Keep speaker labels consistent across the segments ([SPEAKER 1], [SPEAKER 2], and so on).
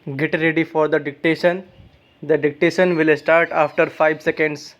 [SPEAKER 1] Get ready for the dictation. The dictation will start after 5 seconds.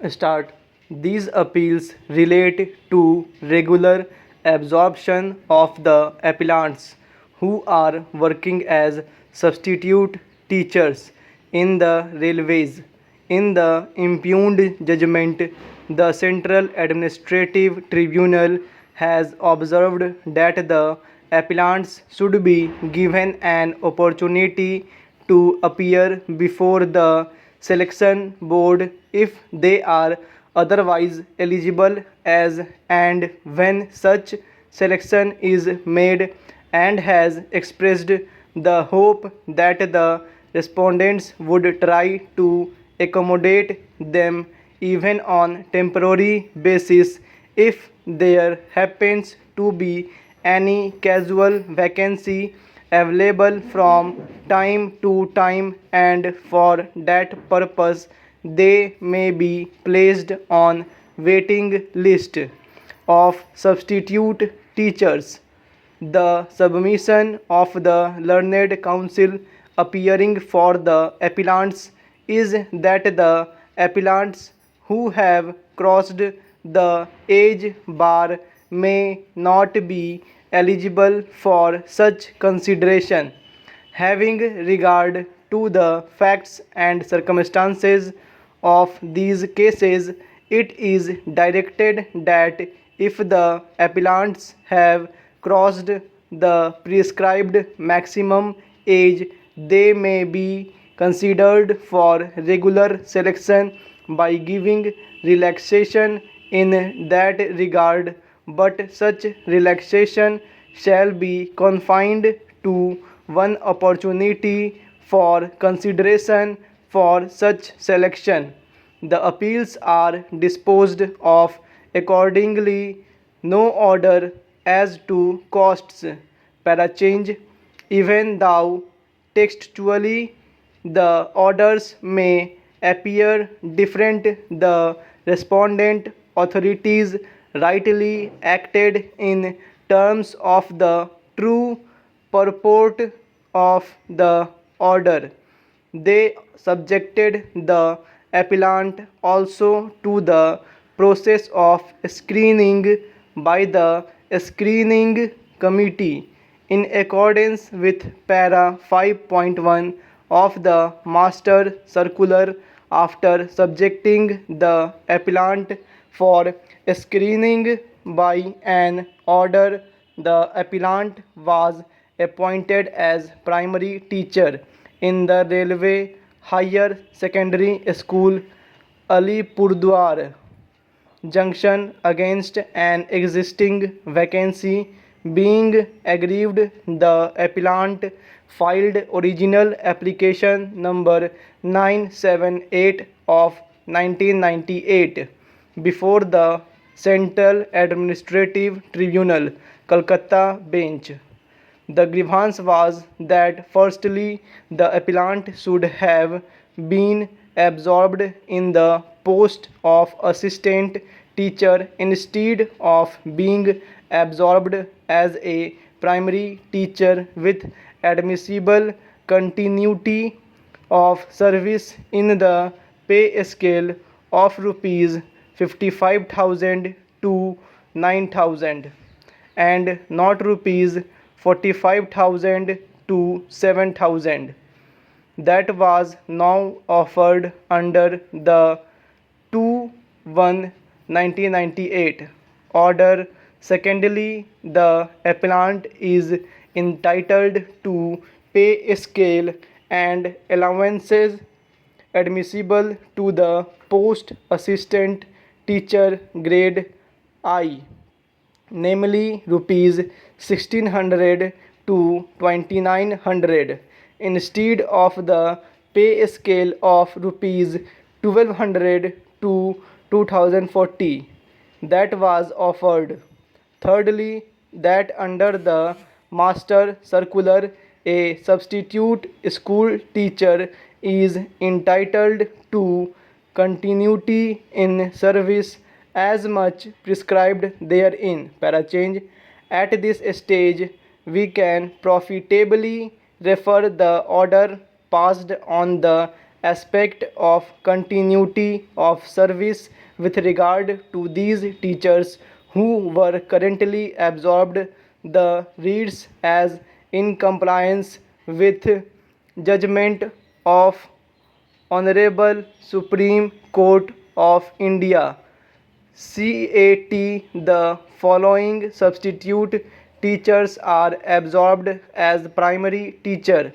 [SPEAKER 1] Start. These appeals relate to regular absorption of the appellants who are working as substitute teachers in the railways. In the impugned judgment, the Central Administrative Tribunal has observed that the appellants should be given an opportunity to appear before the selection board if they are otherwise eligible as and when such selection is made, and has expressed the hope that the respondents would try to accommodate them even on temporary basis if there happens to be any casual vacancy available from time to time, and for that purpose they may be placed on waiting list of substitute teachers. The submission of the learned counsel appearing for the appellants is that the appellants who have crossed the age bar may not be eligible for such consideration. Having regard to the facts and circumstances of these cases, it is directed that if the appellants have crossed the prescribed maximum age, they may be considered for regular selection by giving relaxation in that regard, but such relaxation shall be confined to one opportunity for consideration for such selection. The appeals are disposed of accordingly. No order as to costs change, even though textually the orders may appear different. The respondent authorities rightly acted in terms of the true purport of the order. They subjected the appellant also to the process of screening by the screening committee in accordance with para 5.1 of the master circular. After subjecting the appellant for screening by an order, the appellant was appointed as primary teacher in the Railway Higher Secondary School, Alipurdwar Junction, against an existing vacancy. Being aggrieved, the appellant filed original application number 978 of 1998 before the Central Administrative Tribunal, Calcutta bench. The grievance was that firstly, the appellant should have been absorbed in the post of assistant teacher instead of being absorbed as a primary teacher with admissible continuity of service in the pay scale of rupees 55,000 to 9,000 and not rupees 45,000 to 7,000 that was now offered under the 2/1/1998 order. Secondly, the appellant is entitled to pay scale and allowances admissible to the post assistant teacher grade I, namely rupees 1600 to 2900 instead of the pay scale of rupees 1200 to 2040 that was offered. Thirdly, that under the master circular, a substitute school teacher is entitled to continuity in service as much prescribed therein. Parachange. At this stage, we can profitably refer the order passed on the aspect of continuity of service with regard to these teachers who were currently absorbed the reads as in compliance with judgment of Honorable Supreme Court of India. CAT. The following substitute teachers are absorbed as primary teacher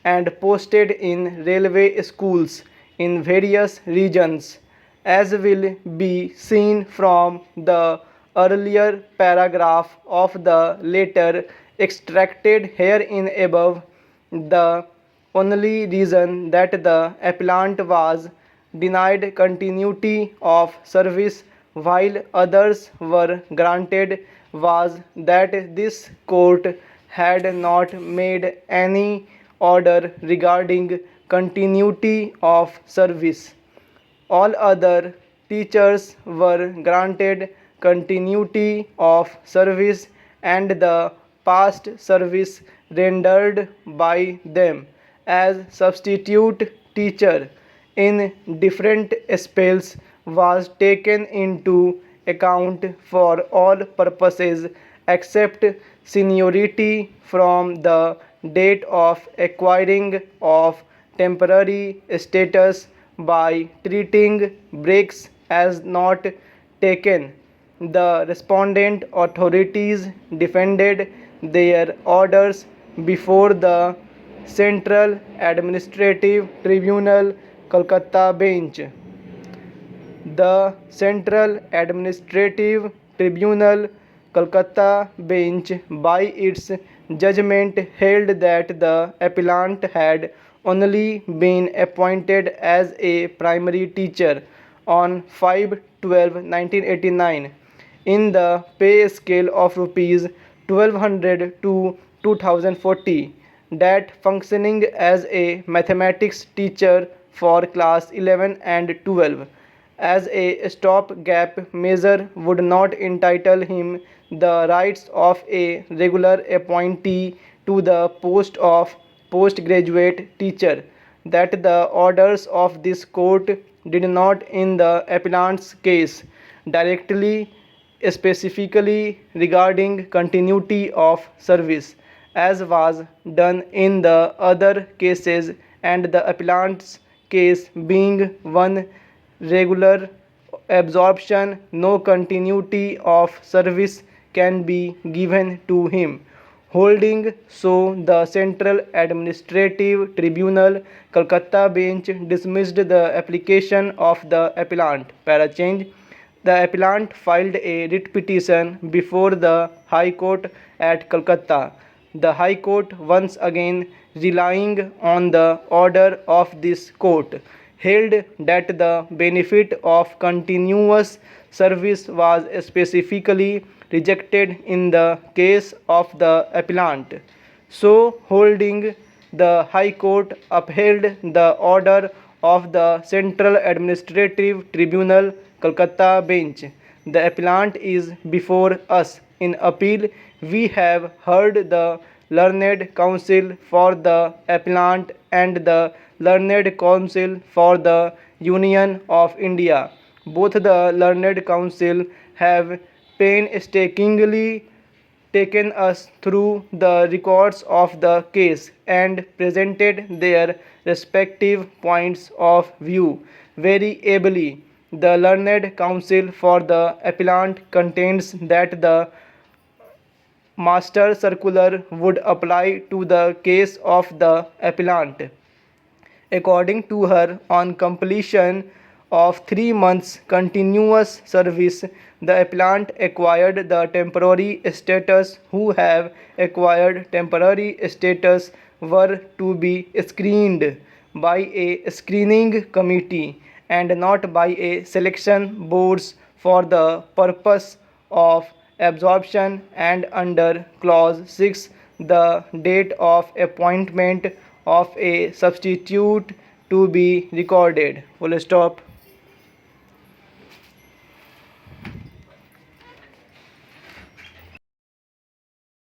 [SPEAKER 1] and posted in railway schools in various regions, as will be seen from the earlier paragraph of the letter extracted herein above. The only reason that the appellant was denied continuity of service while others were granted was that this court had not made any order regarding continuity of service. All other teachers were granted continuity of service and the past service rendered by them as substitute teacher in different spells was taken into account for all purposes except seniority from the date of acquiring of temporary status by treating breaks as not taken. The respondent authorities defended their orders before the Central Administrative Tribunal, Kolkata bench. The Central Administrative Tribunal, Kolkata bench, by its judgment held that the appellant had only been appointed as a primary teacher on 5/12/1989 in the pay scale of rupees 1200 to 2040, that functioning as a mathematics teacher for class 11 and 12 as a stop-gap measure would not entitle him the rights of a regular appointee to the post of postgraduate teacher, that the orders of this court did not in the appellant's case directly specifically regarding continuity of service as was done in the other cases, and the appellant's case being one regular absorption, no continuity of service can be given to him. Holding so, the Central Administrative Tribunal, Kolkata bench dismissed the application of the appellant. Parachange. The appellant filed a writ petition before the High Court at Kolkata. The High Court, once again relying on the order of this court, held that the benefit of continuous service was specifically rejected in the case of the appellant. So holding, the High Court upheld the order of the Central Administrative Tribunal, Kolkata bench. The appellant is before us. In appeal, we have heard the learned counsel for the appellant and the learned counsel for the Union of India. Both the learned counsel have painstakingly taken us through the records of the case and presented their respective points of view very ably. The learned counsel for the appellant contends that the master circular would apply to the case of the appellant. According to her, on completion of 3 months continuous service, the appellant acquired the temporary status. Who have acquired temporary status were to be screened by a screening committee and not by a selection boards for the purpose of absorption, and under clause 6 the date of appointment of a substitute to be recorded. Full stop.